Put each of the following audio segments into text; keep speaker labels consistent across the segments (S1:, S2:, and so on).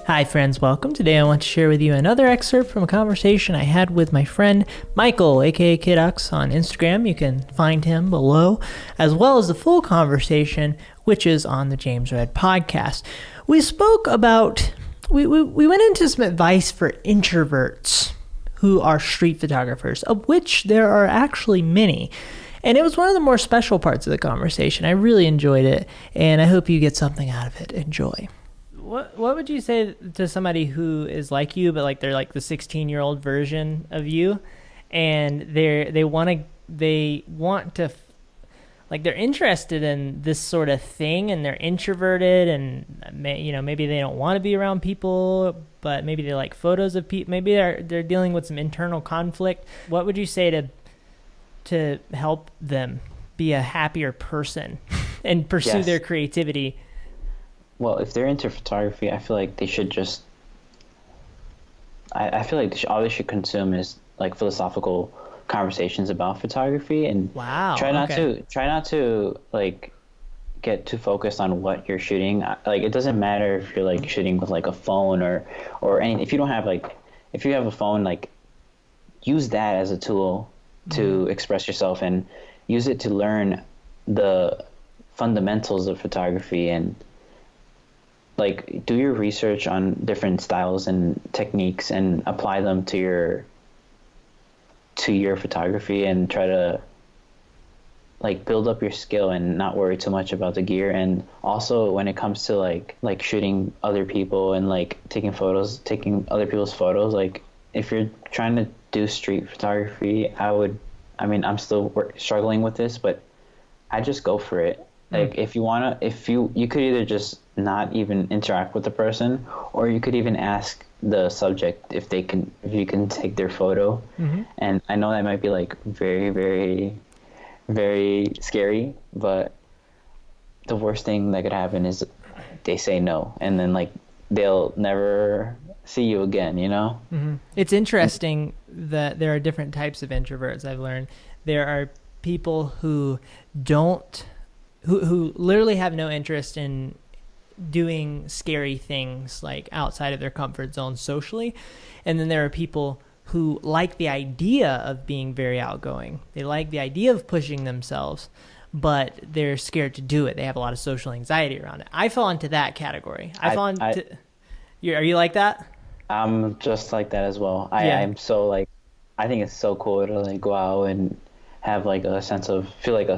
S1: Hi friends, welcome. Today I want to share with you another excerpt from a conversation I had with my friend Michael, aka Kiddox, on Instagram. You can find him below, as well as the full conversation, which is on the James Red podcast. We spoke about, we went into some advice for introverts who are street photographers, of which there are actually many. And it was one of the more special parts of the conversation. I really enjoyed it, and I hope you get something out of it. Enjoy. What would you say to somebody who is like you, but like they're like the 16-year-old version of you, and they want to like they're interested in this sort of thing, and they're introverted, and maybe they don't want to be around people, but maybe they like photos of people. Maybe they're dealing with some internal conflict. What would you say to help them be a happier person and pursue their creativity?
S2: Well, if they're into photography, I feel like they should just. I feel like all they should consume is like philosophical conversations about photography, and try not to like get too focused on what you're shooting. Like it doesn't matter if you're like shooting with like a phone or any. If you don't have if you have a phone, like use that as a tool to express yourself and use it to learn the fundamentals of photography and. Like do your research on different styles and techniques and apply them to your photography and try to like build up your skill and not worry too much about the gear. And also when it comes to like shooting other people and like taking other people's photos, like if you're trying to do street photography, I'm still struggling with this, but I just go for it. Like if you could either just not even interact with the person, or you could even ask the subject if you can take their photo. And I know that might be like very, very, very scary, but the worst thing that could happen is they say no, and then like they'll never see you again, you know?
S1: It's interesting that there are different types of introverts. I've learned there are people who who literally have no interest in doing scary things like outside of their comfort zone socially. And then there are people who like the idea of being very outgoing. They like the idea of pushing themselves, but they're scared to do it. They have a lot of social anxiety around it. I fall into that category. Are you like that?
S2: I'm just like that as well. I'm so like, I think it's so cool to like go out and have like a sense of feel like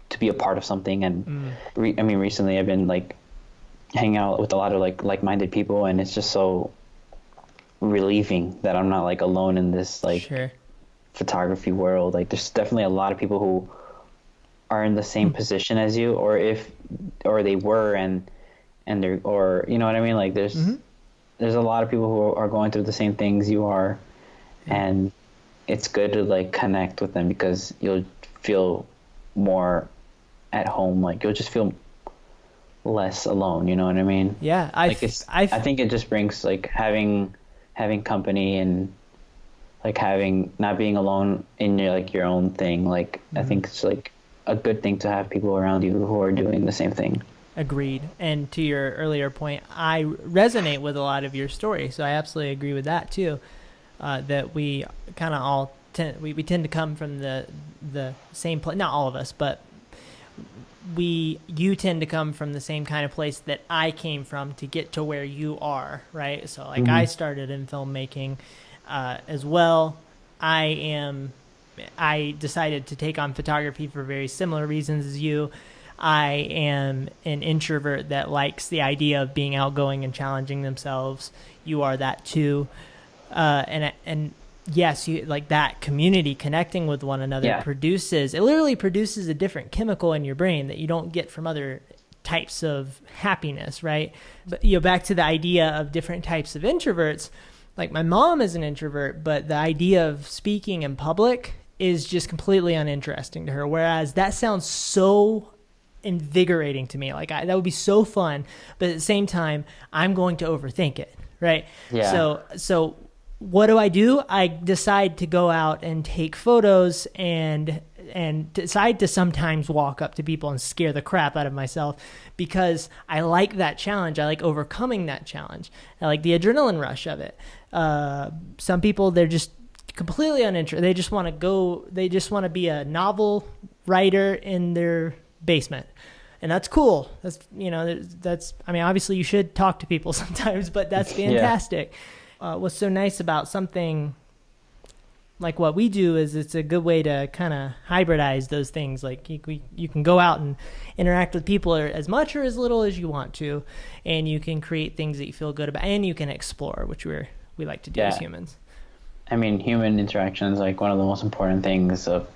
S2: to be a part of something. And recently I've been like hanging out with a lot of like-minded people, and it's just so relieving that I'm not like alone in this like photography world. Like there's definitely a lot of people who are in the same position as you, or they were and they're, or you know what I mean? Like there's a lot of people who are going through the same things you are, and it's good to like connect with them because you'll feel more at home. Like you'll just feel less alone, you know what I mean?
S1: Yeah.
S2: I think it just brings like having company and like not being alone in your own thing. Like I think it's like a good thing to have people around you who are doing the same thing.
S1: Agreed. And to your earlier point, I resonate with a lot of your story, so I absolutely agree with that too. That we kind of all tend to come from the same place. Not all of us, but you tend to come from the same kind of place that I came from to get to where you are, right? So like I started in filmmaking as well. I decided to take on photography for very similar reasons as you. I am an introvert that likes the idea of being outgoing and challenging themselves. You are that too. And yes, you like that community connecting with one another literally produces a different chemical in your brain that you don't get from other types of happiness, right? But back to the idea of different types of introverts, like my mom is an introvert, but the idea of speaking in public is just completely uninteresting to her. Whereas that sounds so invigorating to me. Like that would be so fun, but at the same time, I'm going to overthink it, right?
S2: Yeah.
S1: So what do? I decide to go out and take photos and and decide to sometimes walk up to people and scare the crap out of myself because I like that challenge. I like overcoming that challenge. I like the adrenaline rush of it. Some people, they're just completely uninterested. They just want to go, they just want to be a novel writer in their basement. And that's cool. That's, I mean, obviously you should talk to people sometimes, but that's fantastic. What's so nice about something like what we do is it's a good way to kind of hybridize those things. Like you can go out and interact with people as much or as little as you want to, and you can create things that you feel good about, and you can explore, which we like to do as humans.
S2: I mean, human interaction is like one of the most important things of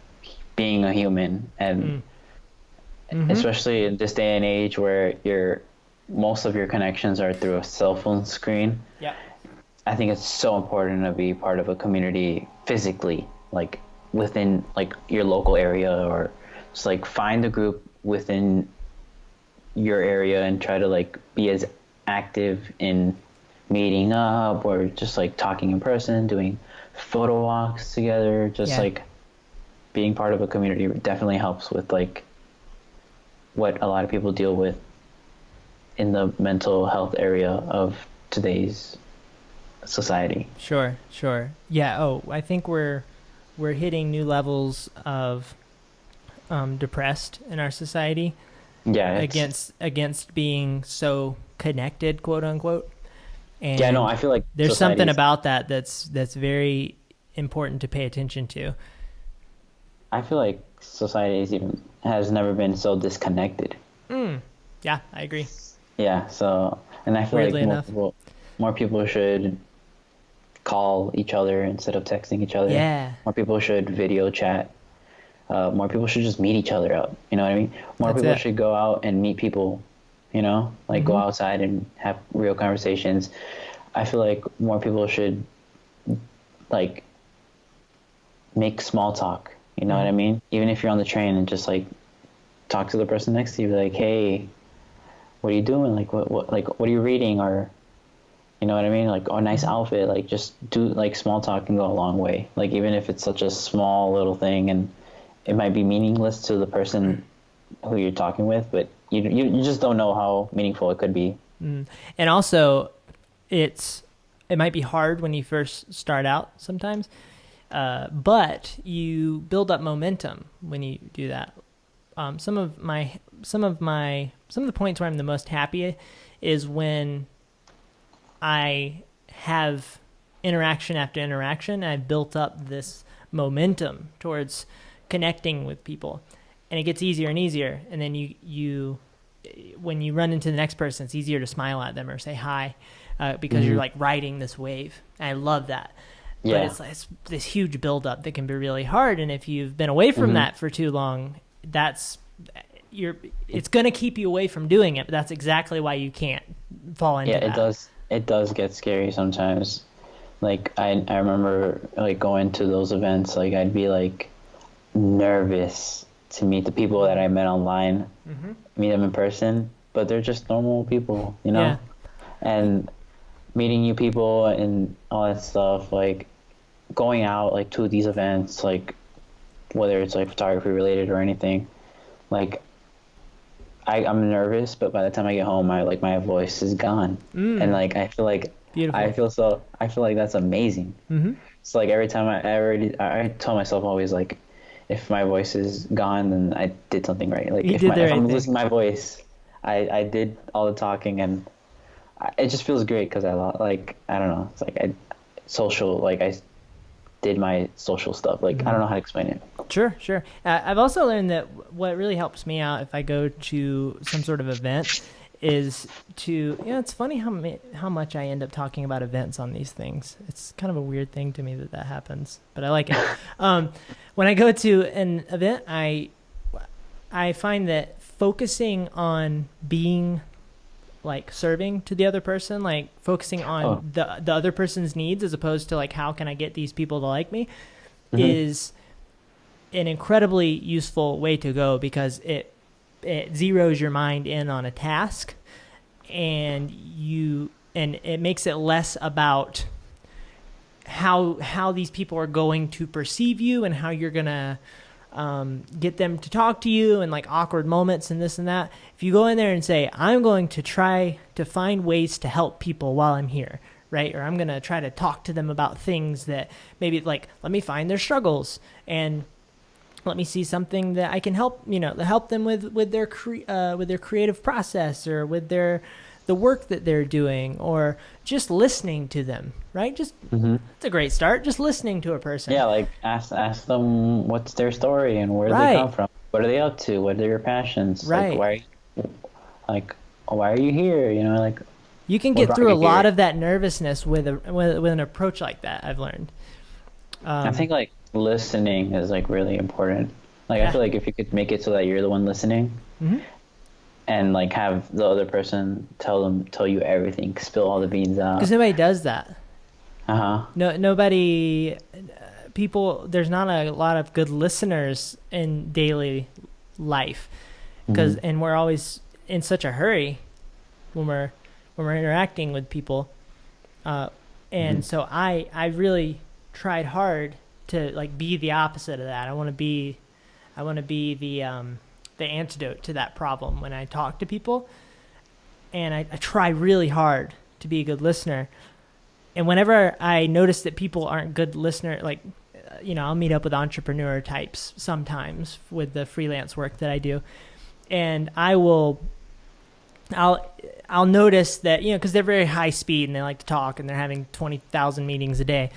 S2: being a human, and especially in this day and age where most of your connections are through a cell phone screen. Yeah. I think it's so important to be part of a community physically, like within like your local area, or just like find a group within your area and try to like be as active in meeting up or just like talking in person, doing photo walks together, just like being part of a community definitely helps with like what a lot of people deal with in the mental health area of today's society.
S1: Sure. Yeah. I think we're hitting new levels of depressed in our society.
S2: Yeah.
S1: Against being so connected, quote unquote. And
S2: I feel like
S1: there's something about that's very important to pay attention to.
S2: I feel like society has never been so disconnected.
S1: Yeah, I agree.
S2: Yeah. So, and I feel
S1: Weirdly
S2: like more people should call each other instead of texting each other.
S1: Yeah.
S2: More people should video chat. More people should just meet each other out. You know what I mean? More
S1: That's
S2: people
S1: it.
S2: should go out and meet people, go outside and have real conversations. I feel like more people should like make small talk. You know what I mean? Even if you're on the train and just like talk to the person next to you, like, hey, what are you doing? Like, what are you reading? Or, you know what I mean? Like, oh, nice outfit. Like, just do like small talk can go a long way. Like, even if it's such a small little thing and it might be meaningless to the person who you're talking with, but you just don't know how meaningful it could be.
S1: And also, it might be hard when you first start out sometimes, but you build up momentum when you do that. Some of the points where I'm the most happy is when I have interaction after interaction. I've built up this momentum towards connecting with people, and it gets easier and easier. And then you when you run into the next person, it's easier to smile at them or say hi, because you're like riding this wave. And I love that. Yeah. But it's this huge buildup that can be really hard. And if you've been away from that for too long, it's going to keep you away from doing it. But that's exactly why you can't fall into that.
S2: Yeah, it does get scary sometimes. Like I remember like going to those events, like I'd be like nervous to meet the people that I met online, meet them in person, but they're just normal people, Yeah. And meeting new people and all that stuff, like going out like to these events, like whether it's like photography related or anything, like I'm nervous, but by the time I get home, my voice is gone, and like I feel like beautiful. I feel like that's amazing. So like every time I tell myself always like, if my voice is gone, then I did something right. Like if I'm losing my voice, I did all the talking, and it just feels great because I don't know. It's like I did my social stuff. Like I don't know how to explain it.
S1: Sure. I've also learned that what really helps me out if I go to some sort of event is to, it's funny how much I end up talking about events on these things. It's kind of a weird thing to me that happens, but I like it. When I go to an event, I find that focusing on being like serving to the other person, like focusing on the other person's needs as opposed to like, how can I get these people to like me, is an incredibly useful way to go, because it zeroes your mind in on a task, and it makes it less about how these people are going to perceive you and how you're gonna get them to talk to you in like awkward moments and this and that. If you go in there and say, I'm going to try to find ways to help people while I'm here, right? Or I'm going to try to talk to them about things that maybe like, let me find their struggles and let me see something that I can help, help them with their creative process or with the work that they're doing, or just listening to them, right? Just It's a great start. Just listening to a person.
S2: Yeah, like ask them what's their story and where they come from. What are they up to? What are their passions?
S1: Right.
S2: Like why are you here? Like
S1: you can get through a lot of that nervousness with an approach like that. I've learned.
S2: I think like listening is like really important. Like I feel like if you could make it so that you're the one listening, and like have the other person tell you everything, spill all the beans out.
S1: Because nobody does that.
S2: Nobody.
S1: There's not a lot of good listeners in daily life, and we're always in such a hurry when we're interacting with people, and so I really tried hard to like be the opposite of that. I want to be the antidote to that problem when I talk to people, and I try really hard to be a good listener. And whenever I notice that people aren't good listener, like I'll meet up with entrepreneur types sometimes with the freelance work that I do, and I'll notice that because they're very high speed and they like to talk and they're having 20,000 meetings a day,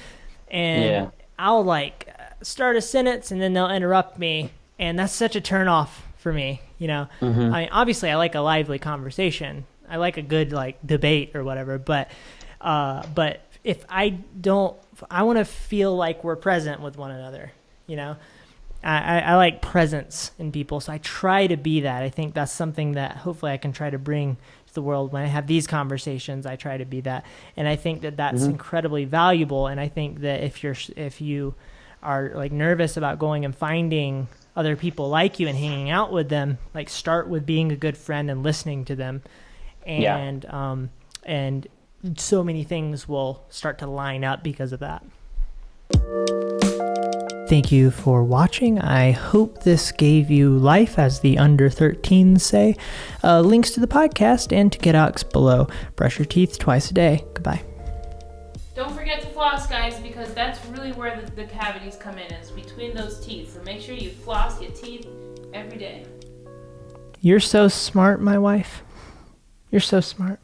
S1: and I'll like start a sentence and then they'll interrupt me, and that's such a turnoff for me. I mean, obviously I like a lively conversation, I like a good like debate or whatever, but if I want to feel like we're present with one another. I like presence in people, so I try to be that. I think that's something that hopefully I can try to bring to the world when I have these conversations. I try to be that, and I think that that's incredibly valuable. And I think that if you are like nervous about going and finding other people like you and hanging out with them, like start with being a good friend and listening to them, and so many things will start to line up because of that. Thank you for watching. I hope this gave you life, as the under 13s say. Links to the podcast and to Kiddox below. Brush your teeth twice a day. Goodbye.
S3: Don't forget to floss, guys, because that's really where the cavities come in, is between those teeth. So make sure you floss your teeth every day.
S1: You're so smart, my wife. You're so smart.